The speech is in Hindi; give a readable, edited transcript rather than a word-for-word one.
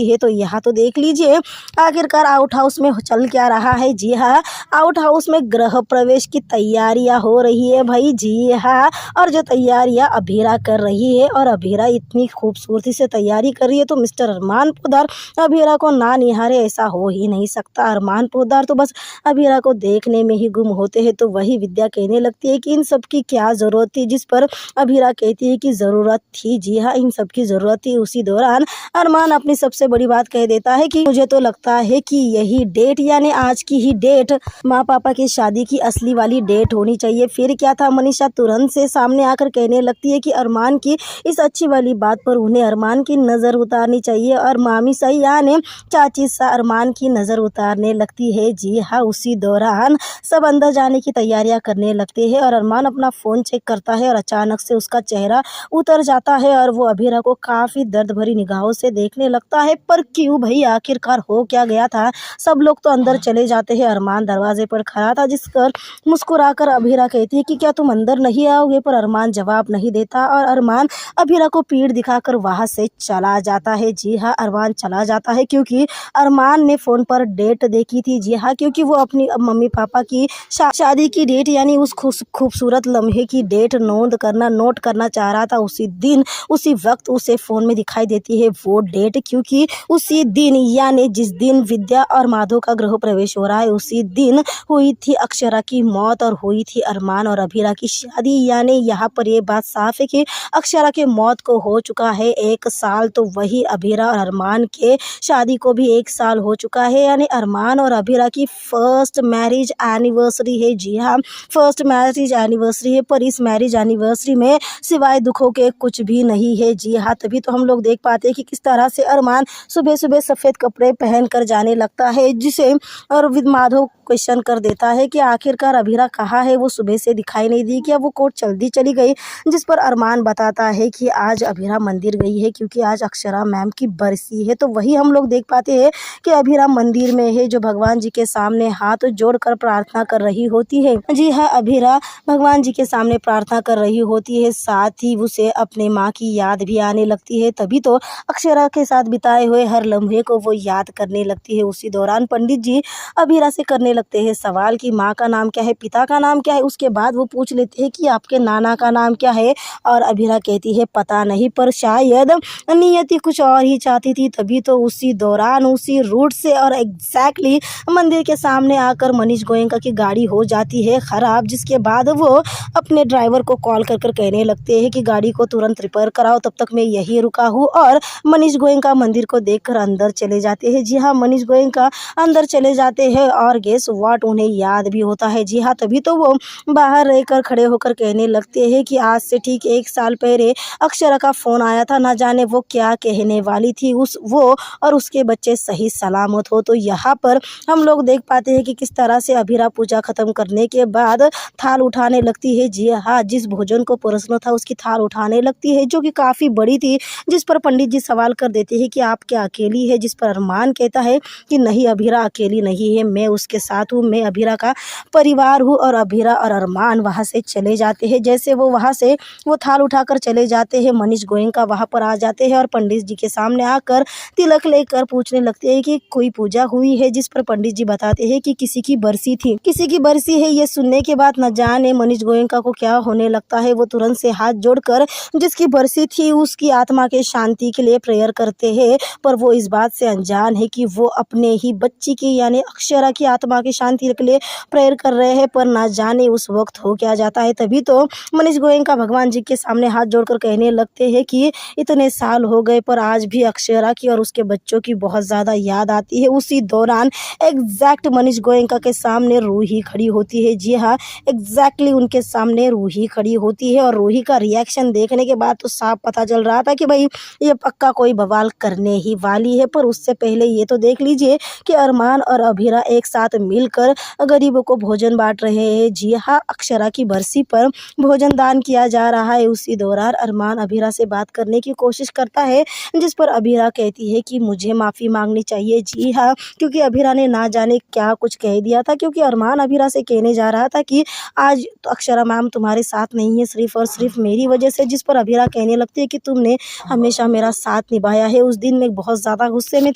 है। तो यहाँ तो देख लीजिए आखिरकार आउट हाउस में चल क्या रहा है। जी हाँ, आउट हाउस में गृह प्रवेश की तैयारियां हो रही है भाई। जी हाँ, और जो तैयारियां अभीरा कर रही है और अभीरा इतनी खूबसूरती से तैयारी कर रही है तो मिस्टर अरमान पोद्दार अभीरा को ना निहारे ऐसा हो ही नहीं सकता। अरमान पोद्दार तो बस अभीरा को देखने में ही गुम होते हैं। तो वही विद्या कहने लगती है कि इन सब की क्या ज़रूरत थी, जिस पर अभीरा कहती है कि ज़रूरत थी। जी हाँ, इन सब की ज़रूरत थी। उसी दौरान अरमान अपनी सबसे बड़ी बात कह देता है कि मुझे तो लगता है कि यही डेट यानी आज की ही डेट माँ पापा की शादी की असली वाली डेट होनी चाहिए। फिर क्या था, मनीषा तुरंत से सामने आकर कहने लगती है कि अरमान की इस अच्छी वाली बात पर उन्हें अरमान की नज़र उतारनी चाहिए और मामी सही यानी चाची सा अरमान की नज़र उतारने लगती है। जी हाँ, उसी दौरान सब अंदर जाने की तैयारियां करने लगते हैं और अरमान अपना फ़ोन चेक करता है और अचानक से उसका चेहरा उतर जाता है और वो अभीरा को काफ़ी दर्द भरी निगाहों से देखने लगता है। पर क्यों भाई, आखिरकार हो क्या गया था? सब लोग तो अंदर चले जाते हैं। अरमान दरवाजे पर खड़ा था, जिस पर मुस्कुराकर अभीरा कहती है कि क्या तुम अंदर नहीं आओगे? पर अरमान जवाब नहीं देता और अरमान अभीरा को पीठ दिखाकर वहां से चला जाता है। जी हाँ, अरमान चला जाता है क्योंकि अरमान ने फ़ोन पर डेट देखी थी। जी हाँ, क्योंकि वो अपनी मम्मी पापा की शादी की डेट यानी उस खूबसूरत लम्हे की डेट नोट करना चाह रहा था। उसी दिन उसी वक्त उसे फ़ोन में दिखाई देती है वो डेट, क्योंकि उसी दिन यानी जिस दिन विद्या और माधव का गृह प्रवेश हो रहा है उसी दिन हुई थी अक्षरा की मौत और हुई थी अरमान और अभीरा की शादी। यानी यहाँ पर ये बात साफ है कि अक्षरा के मौत को हो चुका है 1 साल, तो वही अभीरा और अरमान के शादी को भी 1 साल हो चुका है। यानी अरमान और अभीरा की फर्स्ट मैरिज एनिवर्सरी है। जी हाँ, फर्स्ट मैरिज एनिवर्सरी है, पर इस मैरिज एनिवर्सरी में सिवाय दुखों के कुछ भी नहीं है। जी हाँ, तभी तो हम लोग देख पाते हैं कि किस तरह से अरमान सुबह सुबह सफ़ेद कपड़े पहन कर जाने लगता है, जिसे और माधव क्वेश्चन कर देता है कि आखिरकार अभीरा कहाँ है, वो सुबह से दिखाई नहीं दी, क्या वो कोर्ट जल्दी चली गई? जिस पर अरमान बताता है कि आज अभीरा मंदिर गई है क्योंकि आज अक्षरा मैम की बरसी है। तो वही हम लोग देख पाते हैं कि अभीरा मंदिर में है, जो भगवान जी के सामने हाथ जोड़कर प्रार्थना कर रही होती है। जी हाँ, अभीरा भगवान जी के सामने प्रार्थना कर रही होती है, साथ ही उसे अपने माँ की याद भी आने लगती है। तभी तो अक्षरा के साथ बिताए हुए हर लम्हे को वो याद करने लगती है। उसी दौरान पंडित जी अभीरा से करने लगते हैं सवाल कि माँ का नाम क्या है, पिता का नाम क्या है। उसके बाद वो पूछ लेते हैं कि आपके नाना का नाम क्या है, और अभीरा कहती है पता नहीं, पर शायद नियति कुछ और ही चाहती थी। तभी तो उसी दौरान उसी रूट से और एग्जैक्टली मंदिर के सामने आकर मनीष गोयनका की गाड़ी हो जाती है ख़राब, जिसके बाद वो अपने ड्राइवर को कॉल कर कहने लगते हैं कि गाड़ी को तुरंत रिपेयर कराओ, तब तक मैं यहीं रुका हूँ, और मनीष गोयनका मंदिर को देखकर अंदर चले जाते हैं। जी हाँ, मनीष गोयनका अंदर चले जाते हैं और गेस व्हाट, उन्हें याद भी होता है। जी हाँ, तभी तो वो बाहर रहकर खड़े होकर कहने लगते हैं कि आज से ठीक 1 साल पहले अक्षरा का फ़ोन आया था, ना जाने वो क्या कहने वाली थी, वो और उसके बच्चे सही सलामत हो। तो यहाँ पर हम लोग देख पाते हैं कि किस तरह से अभीरा पूजा ख़त्म करने के बाद थाल उठाने लगती है। जी हाँ, जिस भोजन को परोसना था उसकी थाल उठाने लगती है, जो कि काफ़ी बड़ी थी, जिस पर पंडित जी सवाल कर देते हैं कि आप क्या अकेली है? जिस पर अरमान कहता है कि नहीं, अभीरा अकेली नहीं है, मैं उसके साथ हूँ, मैं अभीरा का परिवार हूँ। और अभीरा और अरमान वहाँ से चले जाते हैं। जैसे वो वहाँ से वो थाल उठाकर चले जाते हैं, मनीष गोयनका वहाँ पर आ जाते हैं और पंडित जी के सामने आकर तिलक लेकर पूछने लगते हैं कि कोई पूजा हुई है, जिस पर पंडित जी बताते हैं कि किसी की बरसी थी, किसी की बरसी है। ये सुनने के बाद न जाने मनीष गोयनका को क्या होने लगता है, वो तुरंत से हाथ जोड़कर जिसकी बरसी थी उसकी आत्मा के शांति के लिए प्रेयर करते हैं। पर वो इस बात से अनजान है कि वो अपने ही बच्ची की यानी अक्षरा की आत्मा की शांति के लिए प्रेयर कर रहे हैं, पर ना जाने उस वक्त हो क्या जाता है। तभी तो मनीष गोयनका भगवान जी के सामने हाथ जोड़कर कहने लगते हैं कि इतने साल हो गए पर आज भी अक्षरा की और उसके बच्चों की बहुत ज़्यादा याद आती है। उसी दौरान एग्जैक्ट मनीष गोयनका के सामने रूही खड़ी होती है। जी हाँ, एग्जैक्टली उनके सामने रूही खड़ी होती है और रूही का रिएक्शन देखने के बाद तो साफ पता चल रहा था कि भाई ये पक्का कोई बवाल करने ही वाली है। पर उससे पहले ये तो देख लीजिए कि अरमान और अभीरा एक साथ मिल मिलकर गरीबों को भोजन बांट रहे हैं। जी हाँ, अक्षरा की बरसी पर भोजन दान किया जा रहा है। उसी दौरान अरमान अभीरा से बात करने की कोशिश करता है, जिस पर अभीरा कहती है कि मुझे माफ़ी मांगनी चाहिए। जी हाँ, क्योंकि अभीरा ने ना जाने क्या कुछ कह दिया था, क्योंकि अरमान अभीरा से कहने जा रहा था कि आज तो अक्षरा मैम तुम्हारे साथ नहीं है सिर्फ और सिर्फ मेरी वजह से, जिस पर अभीरा कहने लगती है कि तुमने हमेशा मेरा साथ निभाया है। उस दिन मैं बहुत ज़्यादा गुस्से में